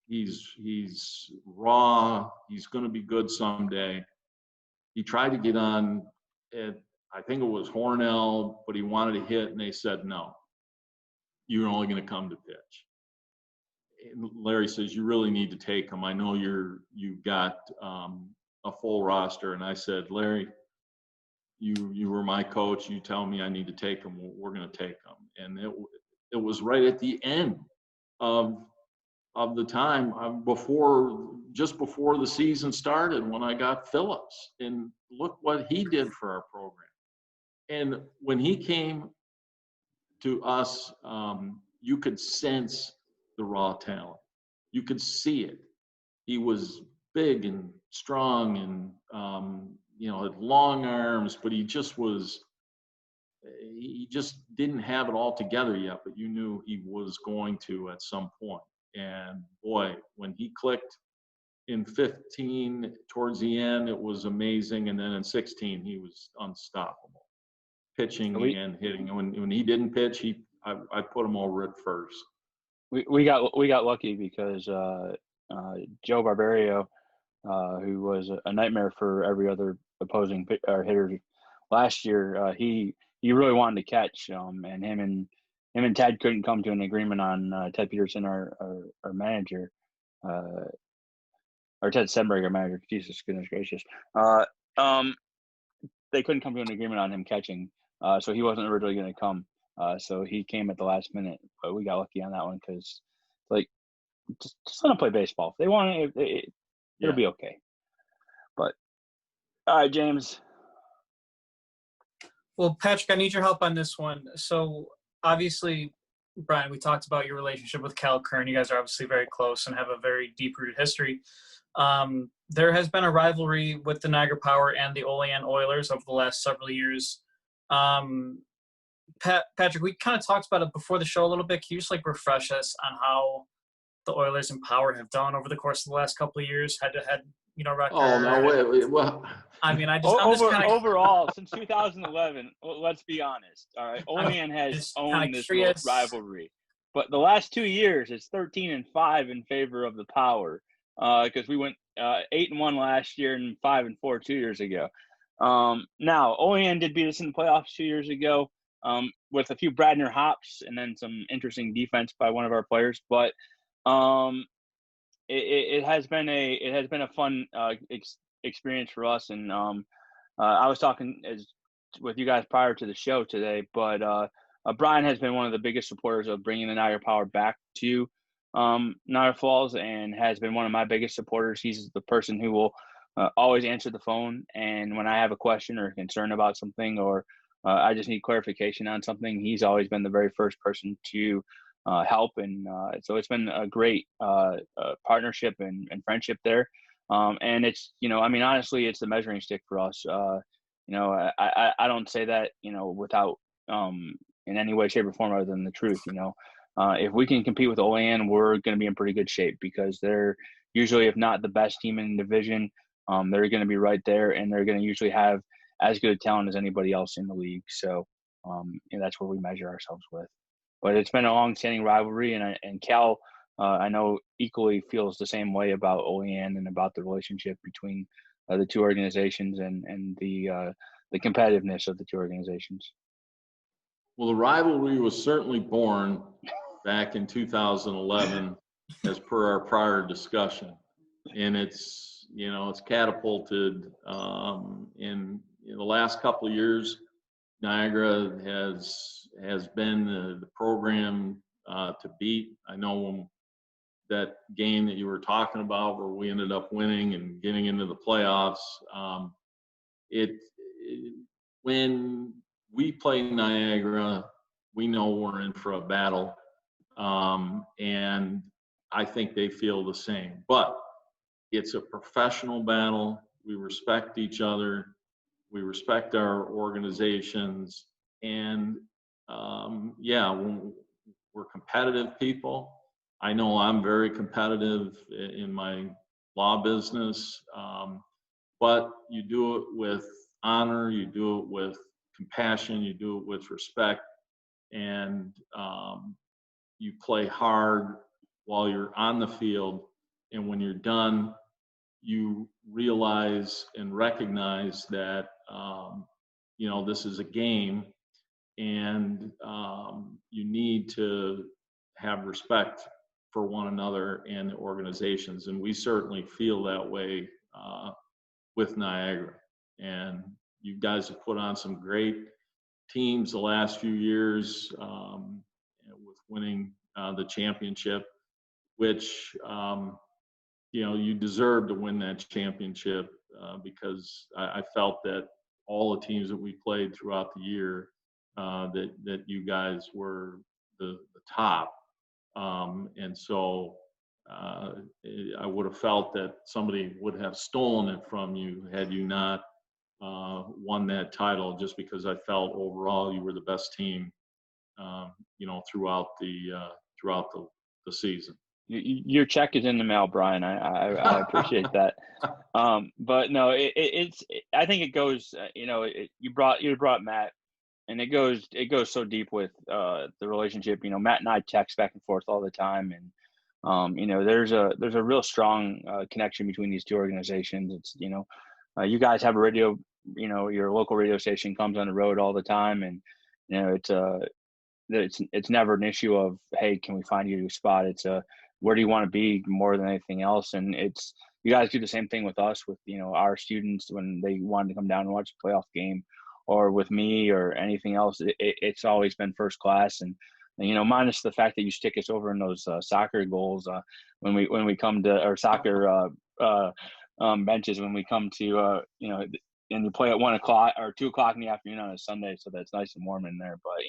He's raw. He's going to be good someday. He tried to get on at, I think it was Hornell, but he wanted to hit, and they said, no, you're only going to come to pitch. And Larry says, you really need to take him. I know you've got a full roster. And I said, Larry, you were my coach. You tell me I need to take him. We're going to take him. And it was right at the end of the time just before the season started when I got Phillips. And look what he did for our program. And when he came to us, you could sense the raw talent. You could see it. He was big and strong and, had long arms, but he just didn't have it all together yet, but you knew he was going to at some point. And boy, when he clicked in 15 towards the end, it was amazing. And then in 16, he was unstoppable, pitching and hitting. When he didn't pitch, I put him over at first. We got lucky because Joe Barbario, who was a nightmare for every other opposing hitter last year, he really wanted to catch, and him and Ted couldn't come to an agreement on Ted Peterson, our manager, or Ted Stenberg, our manager. Jesus goodness gracious, they couldn't come to an agreement on him catching, so he wasn't originally going to come. So he came at the last minute, but we got lucky on that one because, just let them play baseball. If they want it, it'll be okay. But all right, James. Well, Patrick, I need your help on this one. So obviously, Brian, we talked about your relationship with Cal Kern. You guys are obviously very close and have a very deep-rooted history. There has been a rivalry with the Niagara Power and the Olean Oilers over the last several years. Patrick, we kind of talked about it before the show a little bit. Can you just refresh us on how the Oilers and Power have done over the course of the last couple of years, head-to-head, record? Oh, no, wait. Well, I mean, overall, since 2011, let's be honest. All right, Olean has owned this rivalry, but the last 2 years, it's 13-5 in favor of the Power, because we went 8-1 last year and 5-4 2 years ago. Now, Olean did beat us in the playoffs 2 years ago, with a few Bradner hops and then some interesting defense by one of our players, but it has been a fun experience for us, and I was talking with you guys prior to the show today, but Brian has been one of the biggest supporters of bringing the Niagara Power back to Niagara Falls, and has been one of my biggest supporters. He's the person who will always answer the phone, and when I have a question or a concern about something, or I just need clarification on something, he's always been the very first person to help, and so it's been a great partnership and friendship there, and it's honestly, it's the measuring stick for us. I don't say that without in any way, shape, or form other than the truth. If we can compete with Olean, we're going to be in pretty good shape, because they're usually, if not the best team in the division, they're going to be right there, and they're going to usually have as good talent as anybody else in the league. So that's where we measure ourselves with. But it's been a long-standing rivalry, and Cal, I know, equally feels the same way about Olean and about the relationship between the two organizations and the competitiveness of the two organizations. Well, the rivalry was certainly born back in 2011, as per our prior discussion, and it's catapulted in the last couple of years. Niagara has been the program to beat. I know when that game that you were talking about, where we ended up winning and getting into the playoffs, when we play Niagara, we know we're in for a battle, and I think they feel the same. But it's a professional battle. We respect each other. We respect our organizations, and we're competitive people. I know I'm very competitive in my law business, but you do it with honor, you do it with compassion, you do it with respect, and you play hard while you're on the field, and when you're done, you realize and recognize that this is a game, and you need to have respect for one another and the organizations, and we certainly feel that way with Niagara. And you guys have put on some great teams the last few years, with winning the championship, which you deserve to win that championship, because I felt that all the teams that we played throughout the year, that you guys were the top, and so I would have felt that somebody would have stolen it from you had you not won that title, just because I felt overall you were the best team, throughout the season. Your check is in the mail, Brian. I appreciate that. But no, I think it goes. You brought Matt, and it goes so deep with the relationship. Matt and I text back and forth all the time, and there's a real strong connection between these two organizations. It's you guys have a radio. Your local radio station comes on the road all the time, and it's never an issue of, hey, can we find you a spot? It's where do you want to be more than anything else? And it's, you guys do the same thing with us, with our students when they wanted to come down and watch a playoff game, or with me or anything else. It's always been first class, and minus the fact that you stick us over in those soccer goals when we come to, or soccer benches when we come to and you play at 1 o'clock or 2 o'clock in the afternoon on a Sunday, so that's nice and warm in there. But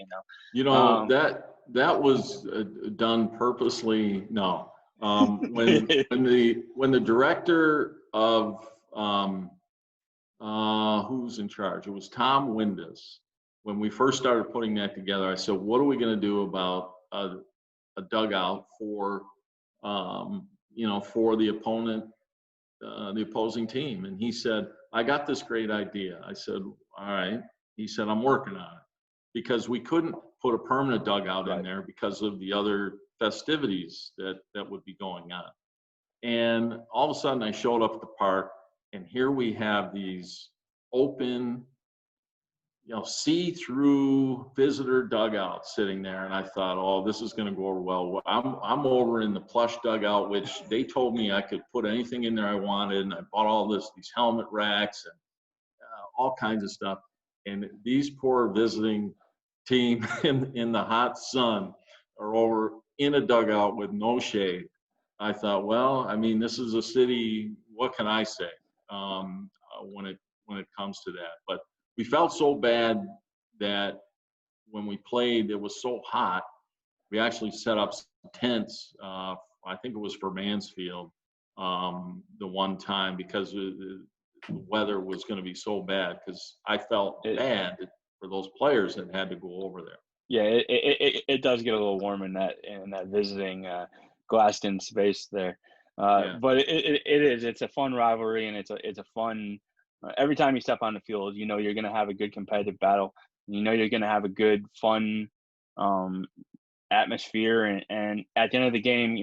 that was done purposely. No, when the director of who's in charge, it was Tom Windus. when we first started putting that together, I said, what are we going to do about a dugout for, for the opponent, the opposing team? And he said, I got this great idea. I said, all right. He said, I'm working on it, because we couldn't put a permanent dugout in there because of the other festivities that would be going on. And all of a sudden I showed up at the park, and here we have these open, see-through visitor dugouts sitting there. And I thought, oh, this is going to go over well. I'm over in the plush dugout, which they told me I could put anything in there I wanted. And I bought all these helmet racks and all kinds of stuff. And these poor visiting team in the hot sun are over in a dugout with no shade. I thought, well, I mean, this is a city. What can I say when it comes to that? But we felt so bad that when we played, it was so hot. We actually set up some tents. I think it was for Mansfield the one time, because the weather was going to be so bad. Because I felt bad for those players that had to go over there. Yeah, it does get a little warm in that visiting glassed-in space there. But it's a fun rivalry, and it's a fun. Every time you step on the field, you're going to have a good competitive battle. You're going to have a good, fun atmosphere, and at the end of the game,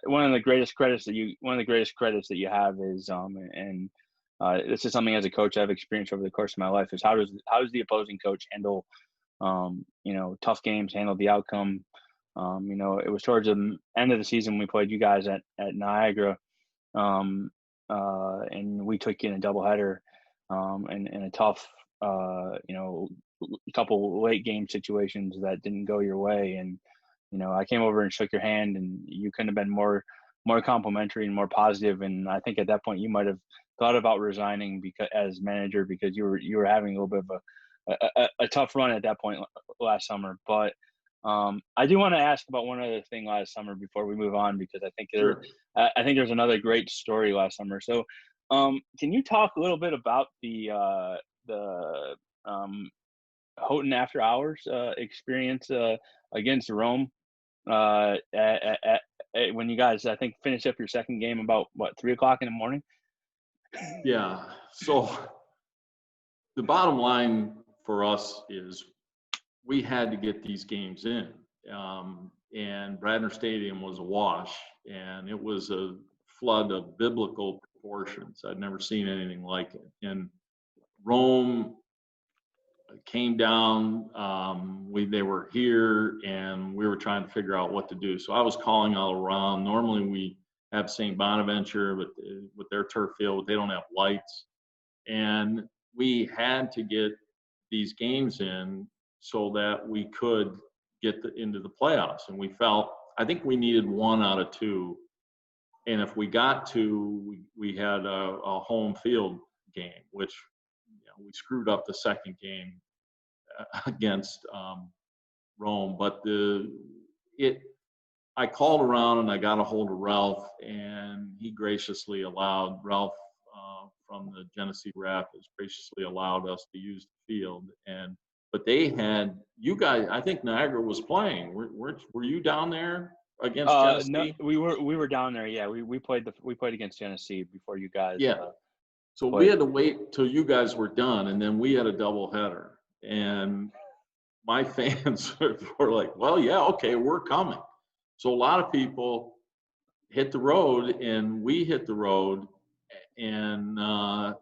one of the greatest credits that you have is this is something as a coach I've experienced over the course of my life, is how does the opposing coach handle tough games, handle the outcome. It was towards the end of the season we played you guys at Niagara, and we took you in a doubleheader, in a tough, couple late game situations that didn't go your way. And, I came over and shook your hand, and you couldn't have been more complimentary and more positive. And I think at that point you might have thought about resigning as manager, because you were having a little bit of a tough run at that point last summer. But I do want to ask about one other thing last summer before we move on, because I think there's another great story last summer. So can you talk a little bit about the Houghton after hours experience against Rome when you guys, I think, finished up your second game about 3:00 in the morning? Yeah. So the bottom line for us is we had to get these games in, and Bradner Stadium was awash, and it was a flood of biblical proportions. I'd never seen anything like it. And Rome came down. They were here, and we were trying to figure out what to do. So I was calling all around. Normally we have St. Bonaventure with their turf field, they don't have lights, and we had to get these games in so that we could get into the playoffs. And I think we needed 1 out of 2. And if we got 2, we had a home field game, which we screwed up the second game against Rome. But I called around and I got a hold of Ralph, and he graciously allowed Ralph from the Genesee Rapids graciously allowed us to use the field. But they had you guys. I think Niagara was playing. Were you down there against Genesee? No, we were down there. Yeah, we played against Genesee before you guys. Yeah. So played. We had to wait till you guys were done, and then we had a doubleheader. And my fans were like, "Well, yeah, okay, we're coming." So a lot of people hit the road, and we hit the road, and I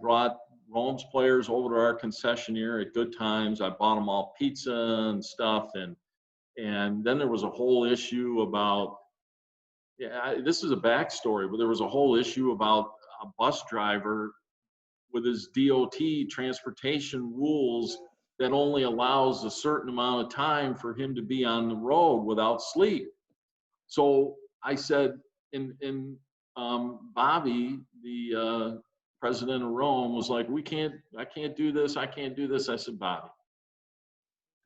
brought Rome's players over to our concessionaire at Good Times. I bought them all pizza and stuff, and then there was a whole issue about, this is a backstory, but there was a whole issue about a bus driver with his DOT transportation rules that only allows a certain amount of time for him to be on the road without sleep. So I said, Bobby, the president of Rome, was like, I can't do this. I can't do this. I said, Bobby,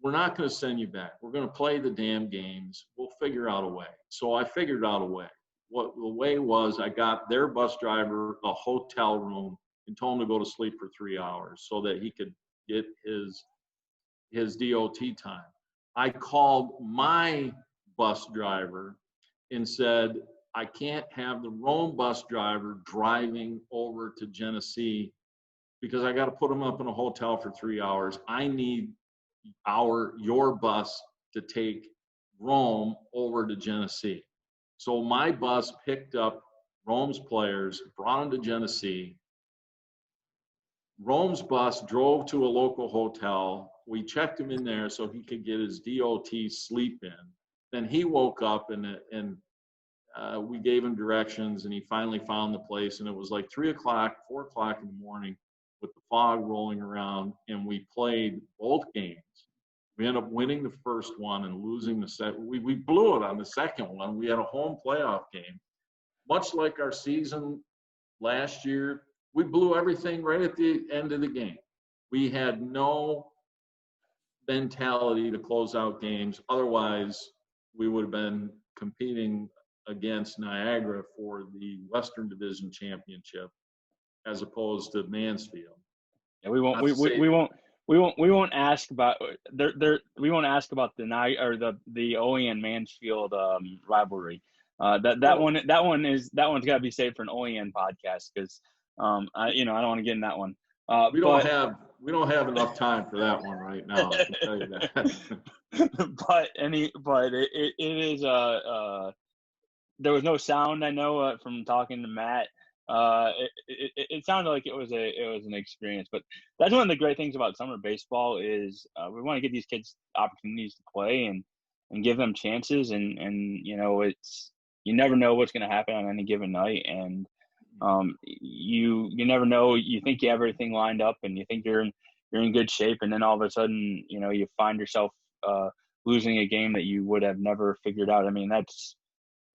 we're not going to send you back. We're going to play the damn games. We'll figure out a way. So I figured out a way. What the way was, I got their bus driver a hotel room and told him to go to sleep for 3 hours so that he could get his DOT time. I called my bus driver and said, I can't have the Rome bus driver driving over to Genesee because I got to put him up in a hotel for 3 hours. I need your bus to take Rome over to Genesee. So my bus picked up Rome's players, brought them to Genesee. Rome's bus drove to a local hotel. We checked him in there so he could get his DOT sleep in. Then he woke up and we gave him directions, and he finally found the place. And it was like 3 o'clock, 4 o'clock in the morning with the fog rolling around, and we played both games. We ended up winning the first one and losing the second. We blew it on the second one. We had a home playoff game. Much like our season last year, we blew everything right at the end of the game. We had no mentality to close out games. Otherwise, we would have been competing against Niagara for the Western Division Championship as opposed to Mansfield. Yeah, we won't ask about we won't ask about the Olean Mansfield rivalry. One's got to be saved for an Olean podcast because I don't want to get in that one. We don't have enough time for that one right now. I can tell you that. but it is there was no sound. I know from talking to Matt. It sounded like it was an experience, but that's one of the great things about summer baseball is we want to give these kids opportunities to play and give them chances, and it's you never know what's going to happen on any given night, and you never know. You think you have everything lined up, and you think you're in good shape, and then all of a sudden you find yourself losing a game that you would have never figured out. I mean, that's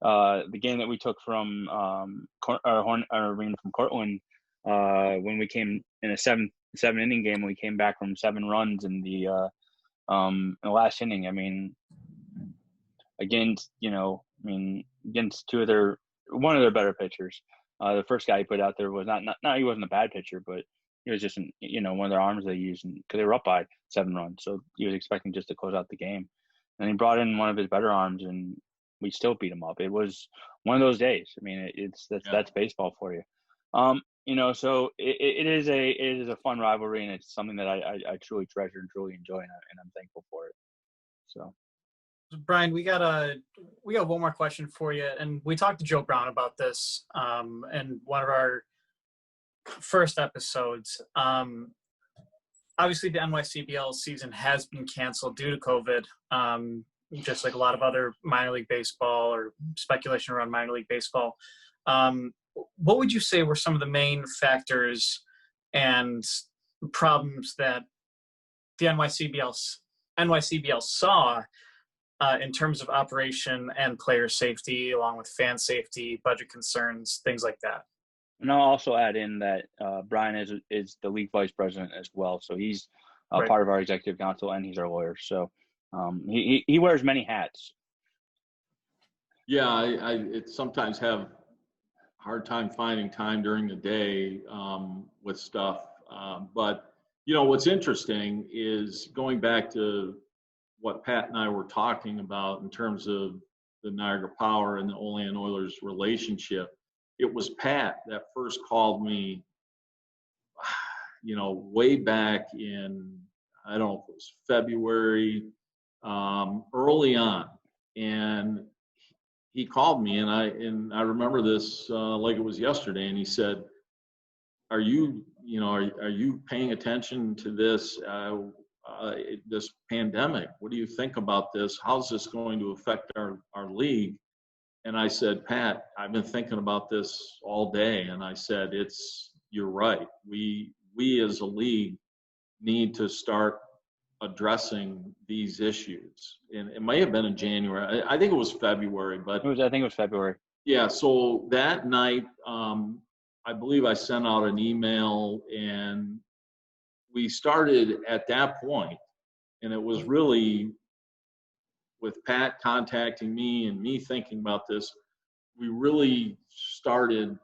the game that we took from Cortland when we came in a seven inning game. We came back from 7 runs in the last inning. I mean, against one of their better pitchers. The first guy he put out there was not he wasn't a bad pitcher, but he was just one of their arms they used because they were up by 7 runs. So he was expecting just to close out the game, and he brought in one of his better arms and we still beat them up. It was one of those days. I mean, that's baseball for you. So it is a fun rivalry, and it's something that I truly treasure and truly enjoy, and I'm thankful for it. So, Brian, we got one more question for you, and we talked to Joe Brown about this in one of our first episodes. Obviously, the NYCBL season has been canceled due to COVID. Just like a lot of other minor league baseball or speculation around minor league baseball. What would you say were some of the main factors and problems that the NYCBL saw in terms of operation and player safety, along with fan safety, budget concerns, things like that? And I'll also add in that Brian is the league vice president as well. So he's right. Part of our executive council, and he's our lawyer. So he wears many hats. Yeah, I sometimes have a hard time finding time during the day with stuff. But, what's interesting is going back to what Pat and I were talking about in terms of the Niagara Power and the Olean Oilers relationship. It was Pat that first called me, way back in, I don't know if it was February, early on, and he called me, and I remember this like it was yesterday, and he said, "Are you paying attention to this this pandemic? What do you think about this? How's this going to affect our league?" And I said, "Pat, I've been thinking about this all day," and I said, "You're right. We as a league need to start addressing these issues." And it may have been in January. I think it was February, but I think it was February. Yeah. So that night, I believe I sent out an email, and we started at that point, and it was really with Pat contacting me and me thinking about this. We really started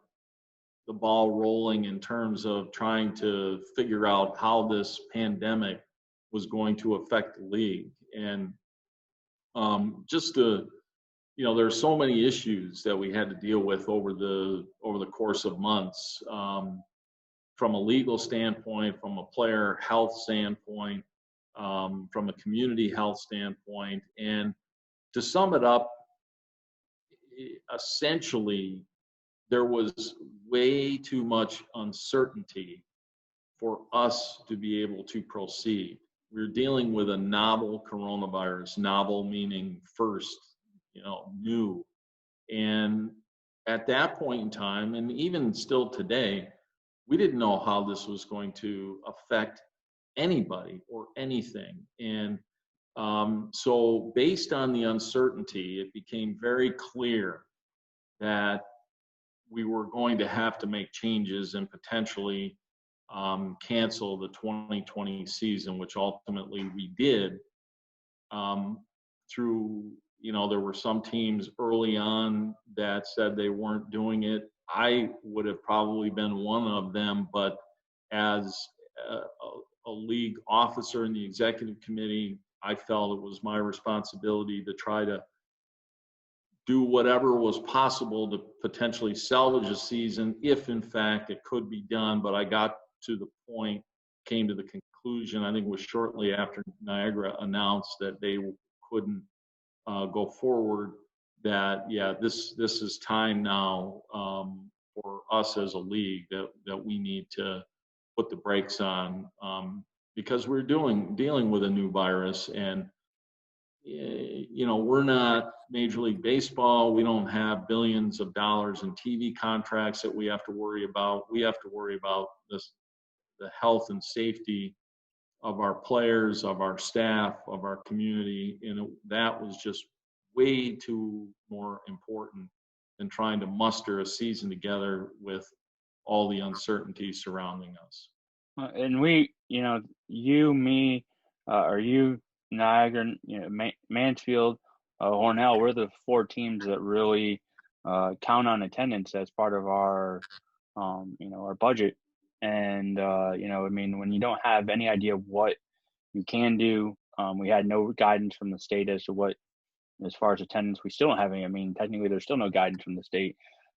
the ball rolling in terms of trying to figure out how this pandemic was going to affect the league. And just to, there's so many issues that we had to deal with over the course of months, from a legal standpoint, from a player health standpoint, from a community health standpoint. And to sum it up, essentially, there was way too much uncertainty for us to be able to proceed. We're dealing with a novel coronavirus, novel meaning first, new. And at that point in time, and even still today, we didn't know how this was going to affect anybody or anything. And so based on the uncertainty, it became very clear that we were going to have to make changes and potentially cancel the 2020 season, which ultimately we did. Through, there were some teams early on that said they weren't doing it. I would have probably been one of them, but as a league officer in the executive committee, I felt it was my responsibility to try to do whatever was possible to potentially salvage a season if in fact it could be done. But I got to the point, came to the conclusion, I think it was shortly after Niagara announced that they couldn't go forward, that this is time now for us as a league that we need to put the brakes on, because we're dealing with a new virus. And we're not Major League Baseball. We don't have billions of dollars in TV contracts that we have to worry about. We have to worry about the health and safety of our players, of our staff, of our community. And that was just way too more important than trying to muster a season together with all the uncertainty surrounding us. And we, you, me, or you, Niagara, Mansfield, Hornell, we're the four teams that really count on attendance as part of our, our budget. And, when you don't have any idea what you can do, we had no guidance from the state as to as far as attendance, we still don't have any. Technically, there's still no guidance from the state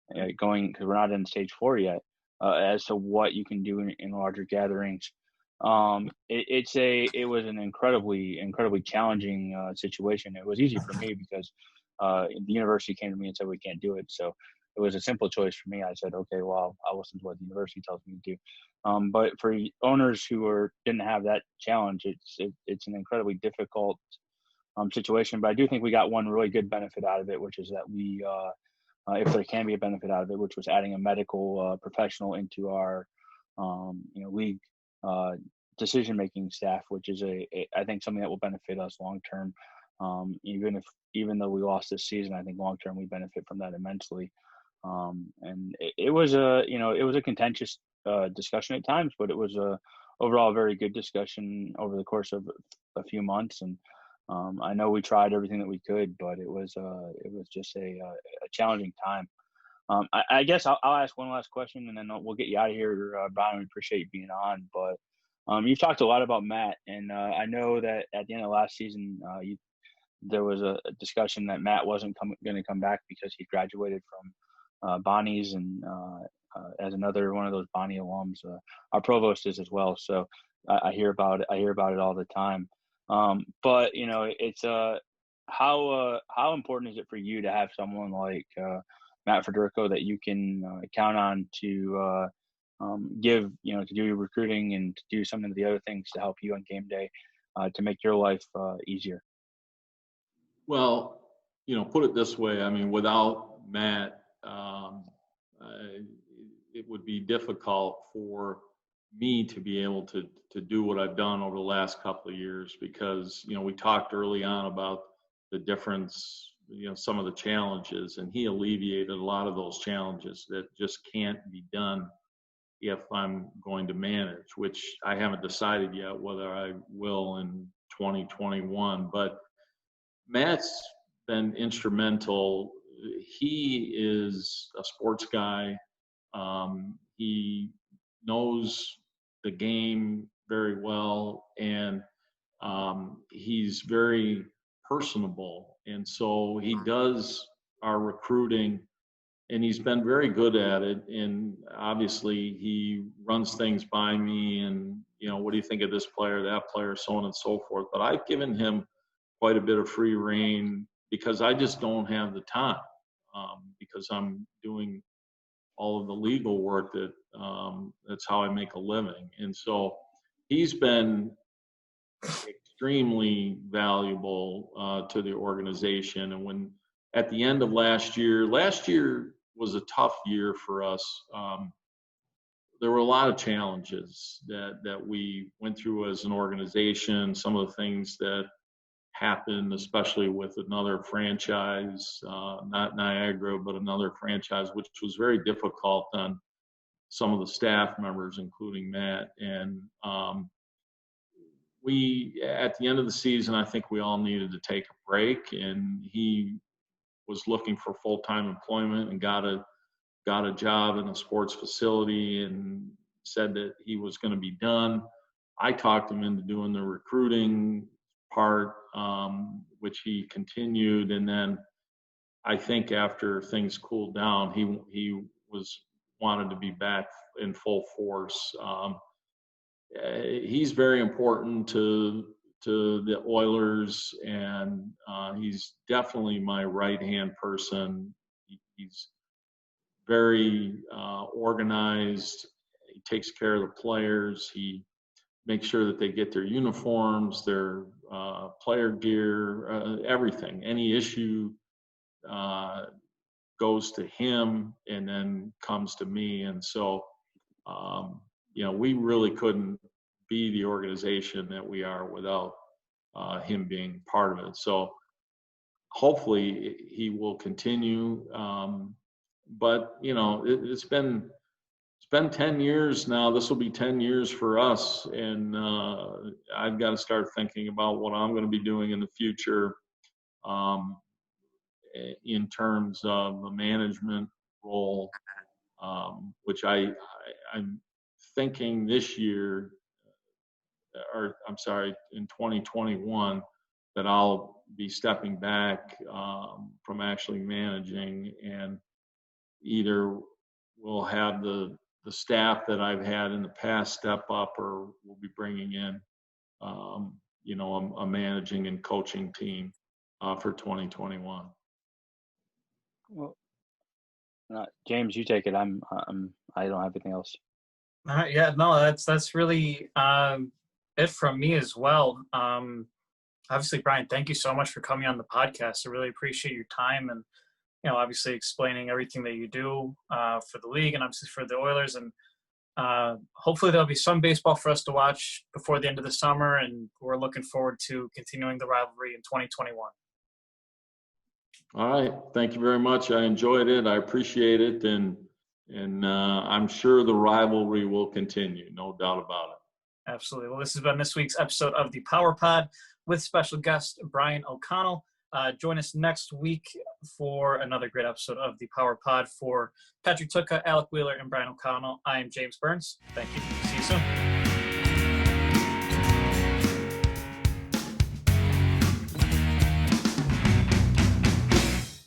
because we're not in stage 4 yet as to what you can do in larger gatherings. It was an incredibly challenging situation. It was easy for me because the university came to me and said we can't do it. So it was a simple choice for me. I said, okay, well, I'll listen to what the university tells me to do. But for owners who didn't have that challenge, it's an incredibly difficult situation. But I do think we got one really good benefit out of it, which is that we, if there can be a benefit out of it, which was adding a medical professional into our, league decision-making staff, which is I think something that will benefit us long term. Even though we lost this season, I think long term we benefit from that immensely. And it was a contentious discussion at times, but it was overall a very good discussion over the course of a few months. And I know we tried everything that we could, but it was just a challenging time. I guess I'll ask one last question, and then we'll get you out of here, Brian. We appreciate you being on, but you've talked a lot about Matt, and I know that at the end of last season, there was a discussion that Matt wasn't going to come back because he graduated from Bonnie's, and as another one of those Bonnie alums, our provost is as well. So I hear about it. I hear about it all the time. But it's how important is it for you to have someone like Matt Federico that you can count on to give, to do your recruiting and to do some of the other things to help you on game day to make your life easier? Well, put it this way. Without Matt, it would be difficult for me to be able to do what I've done over the last couple of years, because, we talked early on about the difference, some of the challenges, and he alleviated a lot of those challenges that just can't be done if I'm going to manage, which I haven't decided yet whether I will in 2021. But Matt's been instrumental. He is a sports guy. He knows the game very well, and he's very personable. And so he does our recruiting, and he's been very good at it. And obviously he runs things by me and, what do you think of this player, that player, so on and so forth. But I've given him quite a bit of free rein because I just don't have the time, because I'm doing all of the legal work that's how I make a living. And so he's been extremely valuable to the organization. And when at the end of last year was a tough year for us. There were a lot of challenges that we went through as an organization. Some of the things that happened, especially with another franchise, not Niagara, but another franchise, which was very difficult on some of the staff members, including Matt. And we, at the end of the season, I think we all needed to take a break, and he was looking for full-time employment and got a job in a sports facility and said that he was going to be done. I talked him into doing the recruiting part, which he continued. And then I think after things cooled down, he wanted to be back in full force. He's very important to the Oilers, and he's definitely my right-hand person. He's very organized. He takes care of the players. He makes sure that they get their uniforms, their player gear, everything. Any issue goes to him and then comes to me. And so, we really couldn't be the organization that we are without him being part of it. So hopefully he will continue. But it's been 10 years now. This will be 10 years for us, and I've got to start thinking about what I'm going to be doing in the future, in terms of a management role, which I'm thinking this year, or I'm sorry, in 2021, that I'll be stepping back from actually managing, and either we'll have the staff that I've had in the past step up, or we'll be bringing in, a managing and coaching team for 2021. Well, James, you take it. I don't have anything else. Yeah, no, that's really it from me as well. Obviously, Brian, thank you so much for coming on the podcast. I really appreciate your time and, obviously explaining everything that you do for the league and obviously for the Oilers. And hopefully there'll be some baseball for us to watch before the end of the summer, and we're looking forward to continuing the rivalry in 2021. All right. Thank you very much. I enjoyed it. I appreciate it. And I'm sure the rivalry will continue. No doubt about it. Absolutely. Well, this has been this week's episode of the Power Pod with special guest Brian O'Connell. Join us next week for another great episode of the Power Pod. For Patrick Tucka, Alec Wheeler, and Brian O'Connell, I am James Burns. Thank you. See you soon.